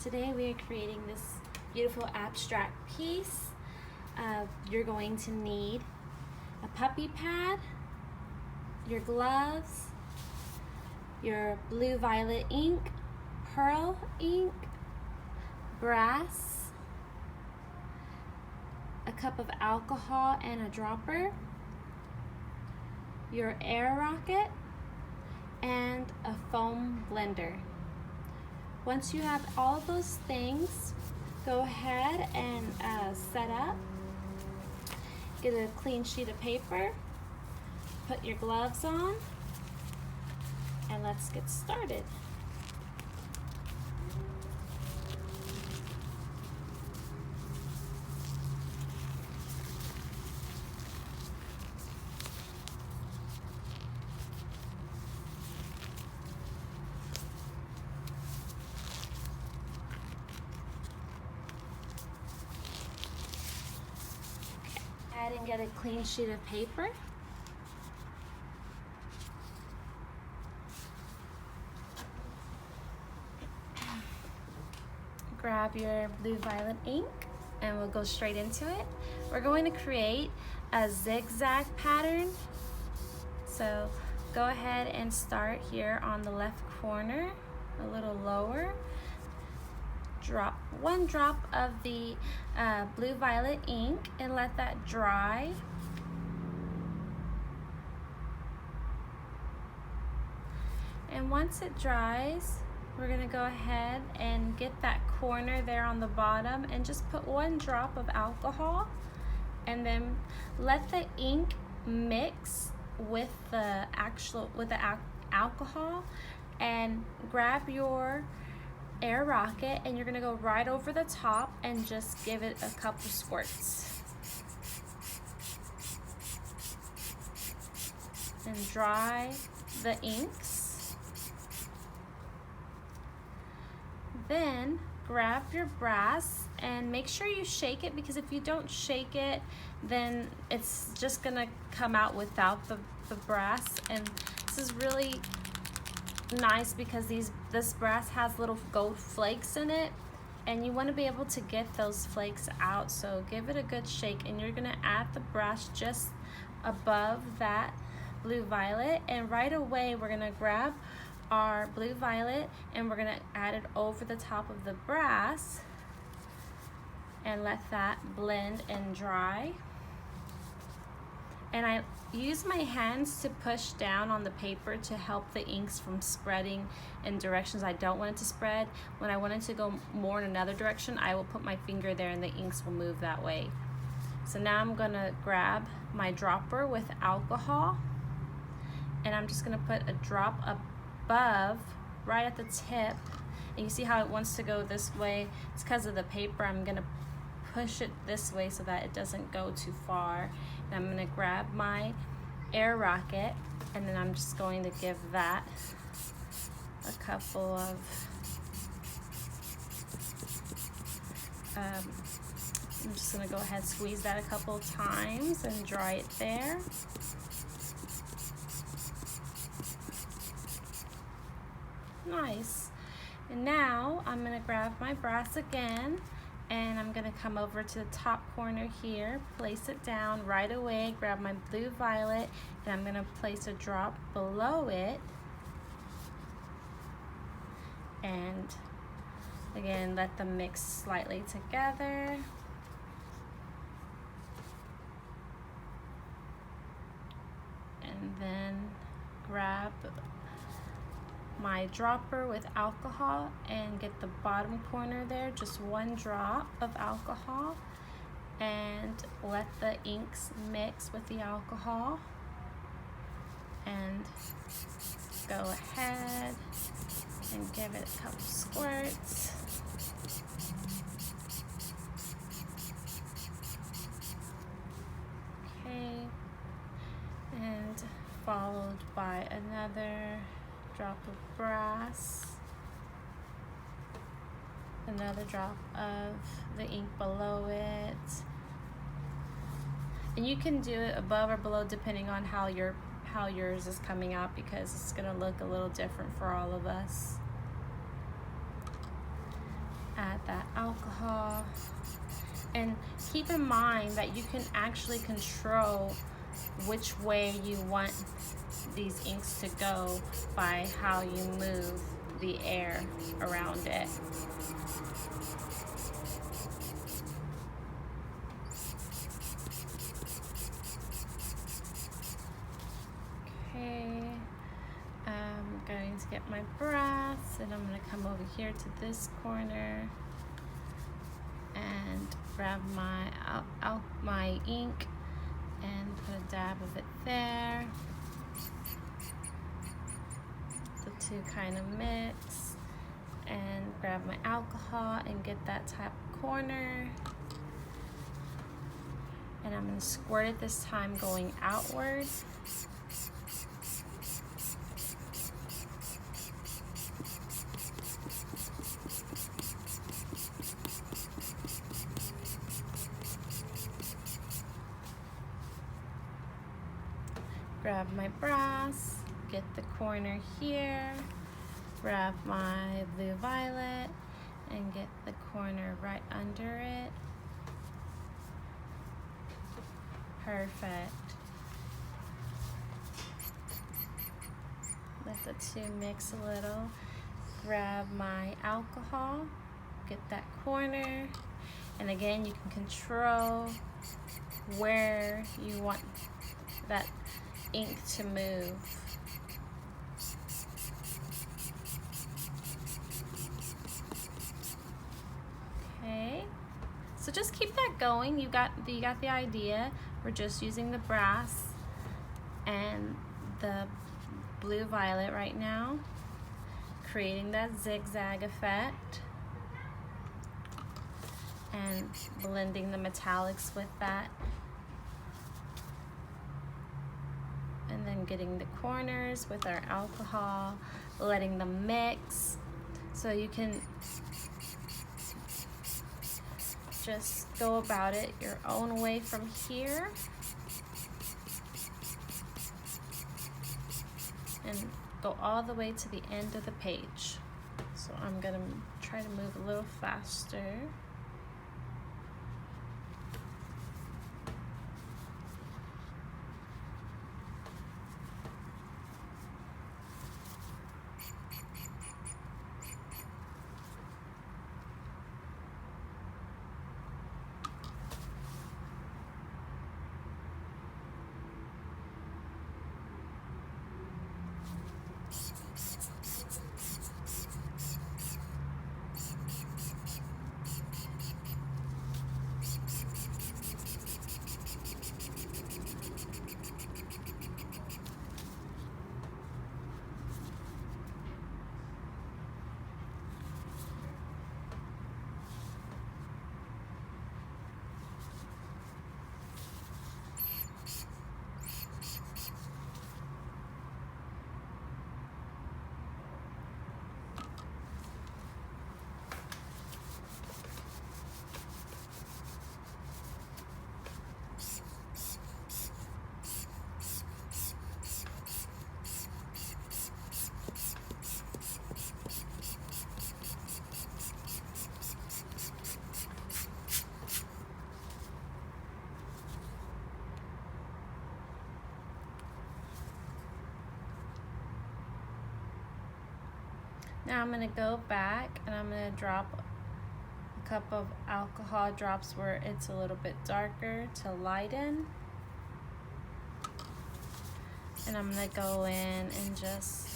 Today we are creating this beautiful abstract piece. You're going to need a puppy pad, your gloves, your blue violet ink, pearl ink, brass, a cup of alcohol and a dropper, your air rocket, and a foam blender. Once you have all of those things, go ahead and set up. Get a clean sheet of paper, put your gloves on, and let's get started. Go ahead and get a clean sheet of paper. Grab your blue violet ink and we'll go straight into it. We're going to create a zigzag pattern. So go ahead and start here on the left corner, a little lower. Drop one drop of the blue violet ink and let that dry. And once it dries, we're gonna go ahead and get that corner there on the bottom and just put one drop of alcohol and then let the ink mix with the alcohol, and grab your air rocket and you're gonna go right over the top and just give it a couple squirts and dry the inks. Then grab your brass and make sure you shake it, because if you don't shake it, then it's just gonna come out without the brass. And this is really nice because this brass has little gold flakes in it, and you want to be able to get those flakes out. So give it a good shake, and you're gonna add the brass just above that blue violet, and right away we're gonna grab our blue violet and we're gonna add it over the top of the brass and let that blend and dry. And I use my hands to push down on the paper to help the inks from spreading in directions I don't want it to spread. When I want it to go more in another direction, I will put my finger there and the inks will move that way. So now I'm gonna grab my dropper with alcohol, and I'm just gonna put a drop above, right at the tip. And you see how it wants to go this way? It's because of the paper. I'm gonna push it this way so that it doesn't go too far. And I'm gonna grab my air rocket, and then I'm just going to give that a couple of I'm just gonna go ahead and squeeze that a couple of times and dry it there. Nice. And now I'm gonna grab my brass again, and I'm gonna come over to the top corner here, place it down right away, grab my blue violet, and I'm gonna place a drop below it. And again, let them mix slightly together. And then grab my dropper with alcohol and get the bottom corner there, just one drop of alcohol, and let the inks mix with the alcohol, and go ahead and give it a couple squirts. Okay, and followed by another drop of brass, another drop of the ink below it, and you can do it above or below depending on how yours is coming out, because it's gonna look a little different for all of us. Add that alcohol. And keep in mind that you can actually control which way you want these inks to go by how you move the air around it. Okay, I'm going to get my brass and I'm going to come over here to this corner and grab my ink and put a dab of it there. The two kind of mix, and grab my alcohol and get that top corner. And I'm going to squirt it this time going outward. Grab my brass, get the corner here, grab my blue violet, and get the corner right under it. Perfect. Let the two mix a little. Grab my alcohol, get that corner, and again you can control where you want that ink to move. Okay, so just keep that going. You got the idea. We're just using the brass and the blue violet right now, creating that zigzag effect and blending the metallics with that. And then getting the corners with our alcohol, letting them mix. So you can just go about it your own way from here. And go all the way to the end of the page. So I'm gonna try to move a little faster. Now I'm going to go back and I'm going to drop a cup of alcohol drops where it's a little bit darker to lighten. And I'm going to go in and just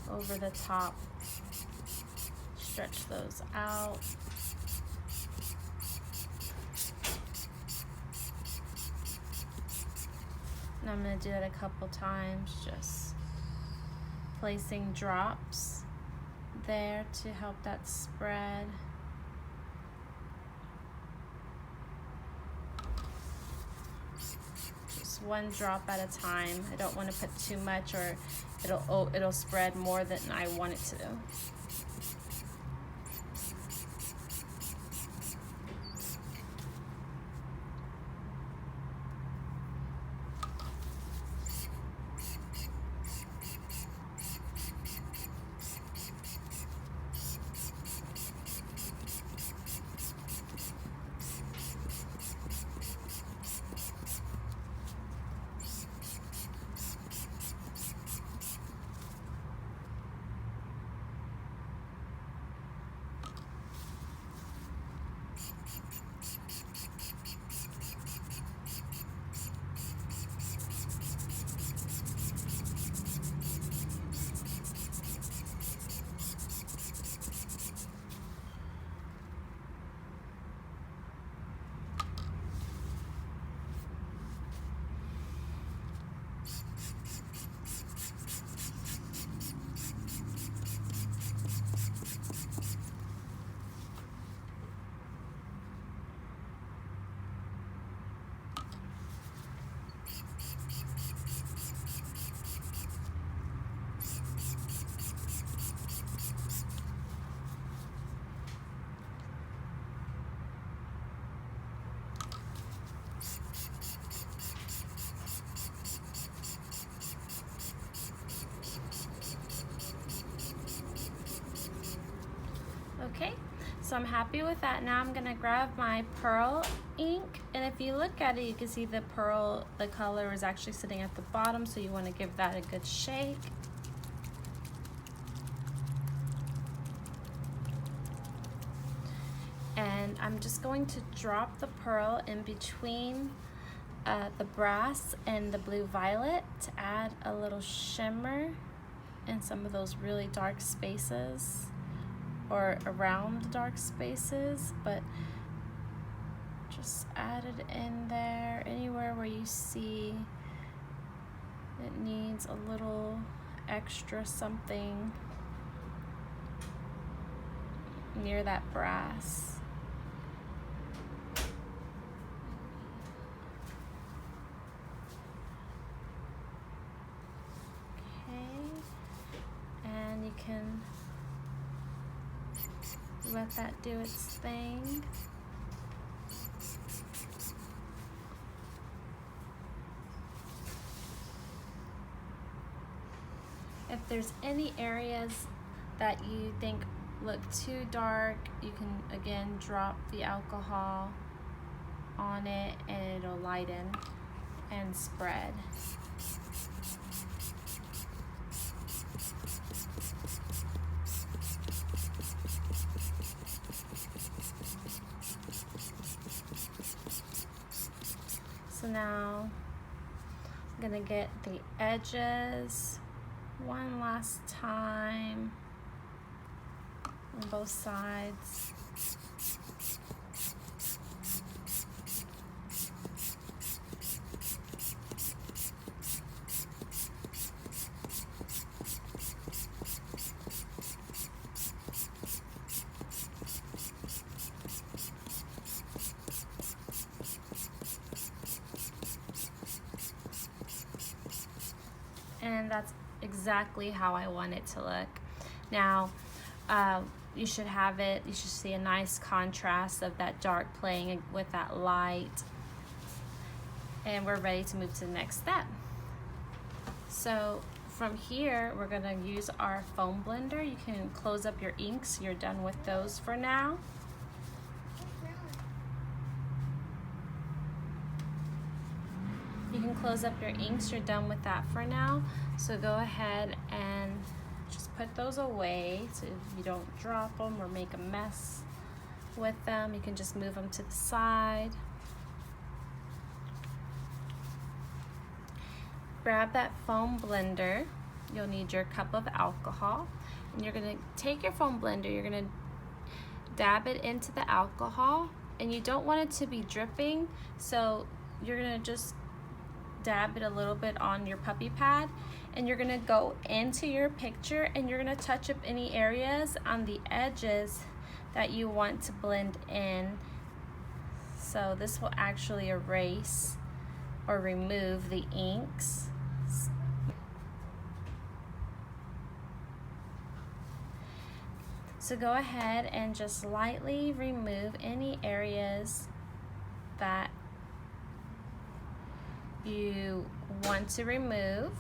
over the top stretch those out. And I'm going to do that a couple times, just placing drops there to help that spread. Just one drop at a time. I don't want to put too much or it'll spread more than I want it to. So I'm happy with that. Now I'm gonna grab my pearl ink, and if you look at it, you can see the pearl, the color is actually sitting at the bottom, so you wanna give that a good shake. And I'm just going to drop the pearl in between the brass and the blue violet to add a little shimmer in some of those really dark spaces, or around the dark spaces, but just add it in there, anywhere where you see it needs a little extra something near that brass. You can let that do its thing. If there's any areas that you think look too dark, you can again drop the alcohol on it and it'll lighten and spread. So now I'm gonna get the edges one last time on both sides. And that's exactly how I want it to look. Now, you should see a nice contrast of that dark playing with that light. And we're ready to move to the next step. So from here, we're gonna use our foam blender. You can close up your inks. You're done with those for now. You can close up your inks, you're done with that for now. So go ahead and just put those away so you don't drop them or make a mess with them. You can just move them to the side. Grab that foam blender. You'll need your cup of alcohol. And you're gonna take your foam blender, you're gonna dab it into the alcohol. And you don't want it to be dripping, so you're gonna just dab it a little bit on your puppy pad, and you're gonna go into your picture and you're gonna touch up any areas on the edges that you want to blend in. So this will actually erase or remove the inks. So go ahead and just lightly remove any areas that you want to remove.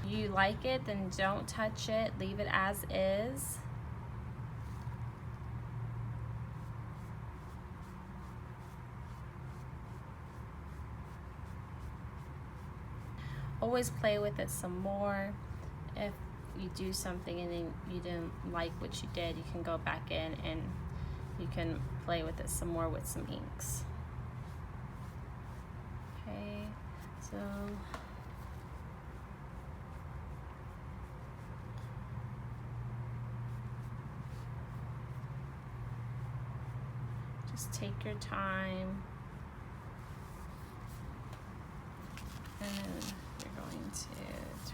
You like it, then don't touch it, leave it as is. Always play with it some more. If you do something and then you didn't like what you did, you can go back in and you can play with it some more with some inks. Okay, so just take your time, and then you're going to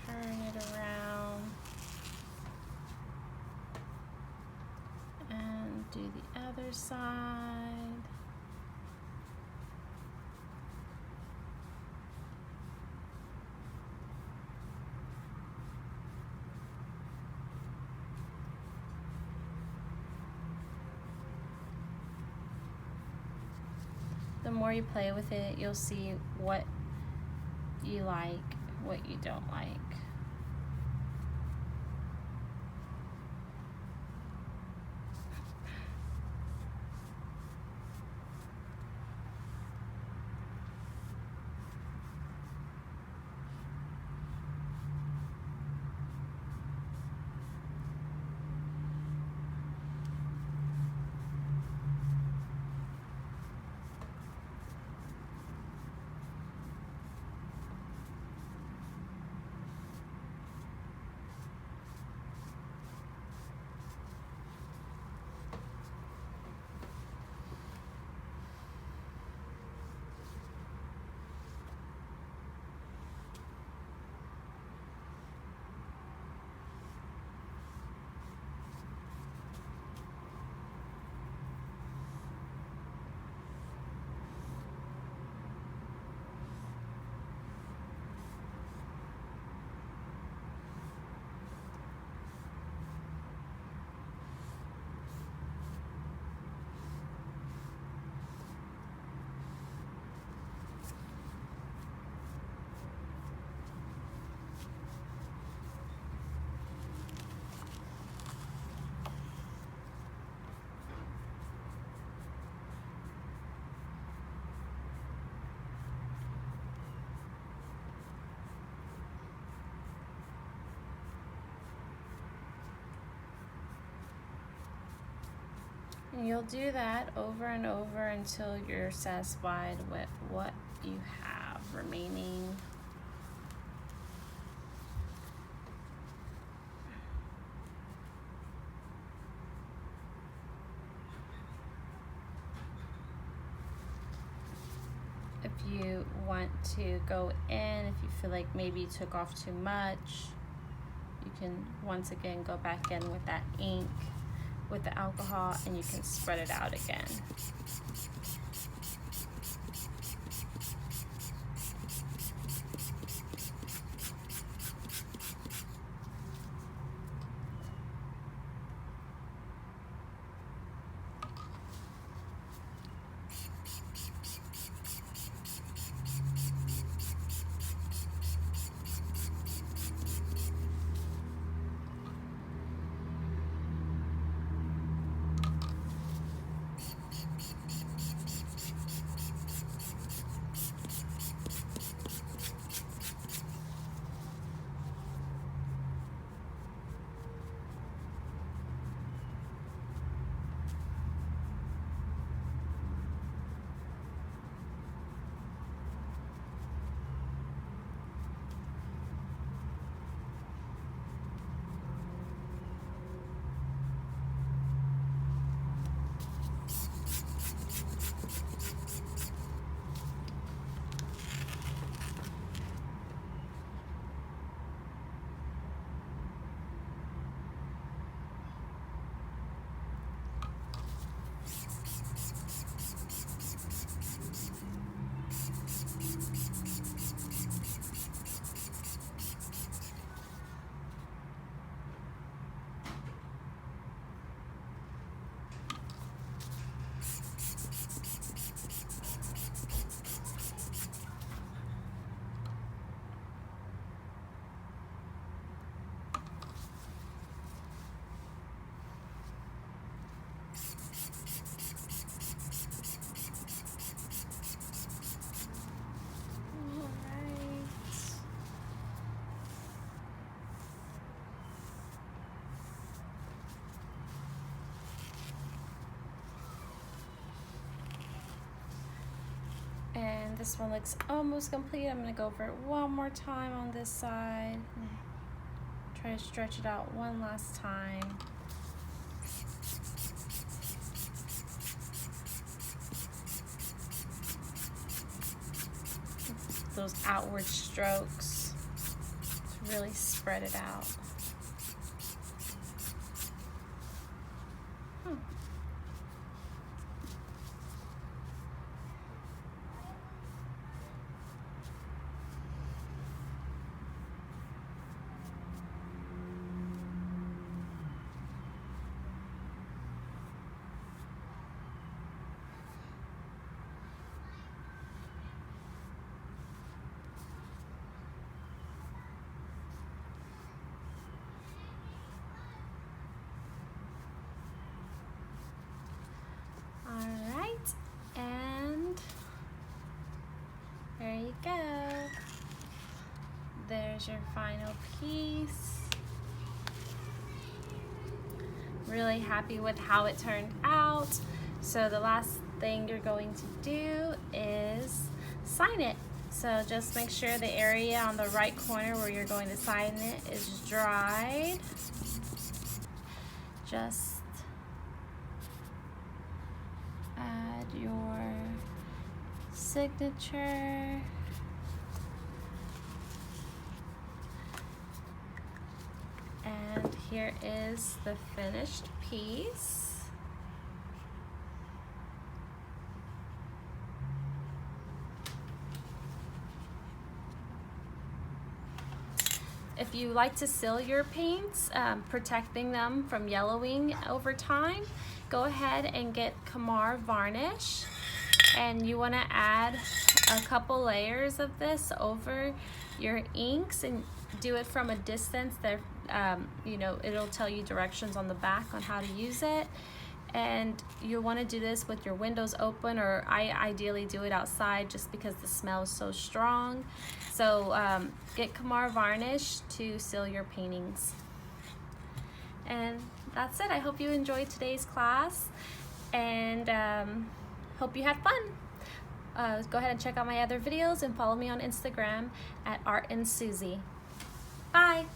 turn it around and do the other side. The more you play with it, you'll see what you like, what you don't like. And you'll do that over and over until you're satisfied with what you have remaining. If you want to go in, if you feel like maybe you took off too much, you can once again go back in with that ink, with the alcohol, and you can spread it out again. And this one looks almost complete. I'm gonna go over it one more time on this side. Try to stretch it out one last time. Those outward strokes to really spread it out. There you go. There's your final piece. Really happy with how it turned out. So the last thing you're going to do is sign it. So just make sure the area on the right corner where you're going to sign it is dried. Just add your signature. And here is the finished piece. If you like to seal your paints, protecting them from yellowing over time, go ahead and get Kamar varnish. And you want to add a couple layers of this over your inks and do it from a distance. There, you know, it'll tell you directions on the back on how to use it. And you want to do this with your windows open, or I ideally do it outside just because the smell is so strong. So get Kamar varnish to seal your paintings. And that's it. I hope you enjoyed today's class. and hope you had fun. Go ahead and check out my other videos and follow me on Instagram at Art and Suzy. Bye!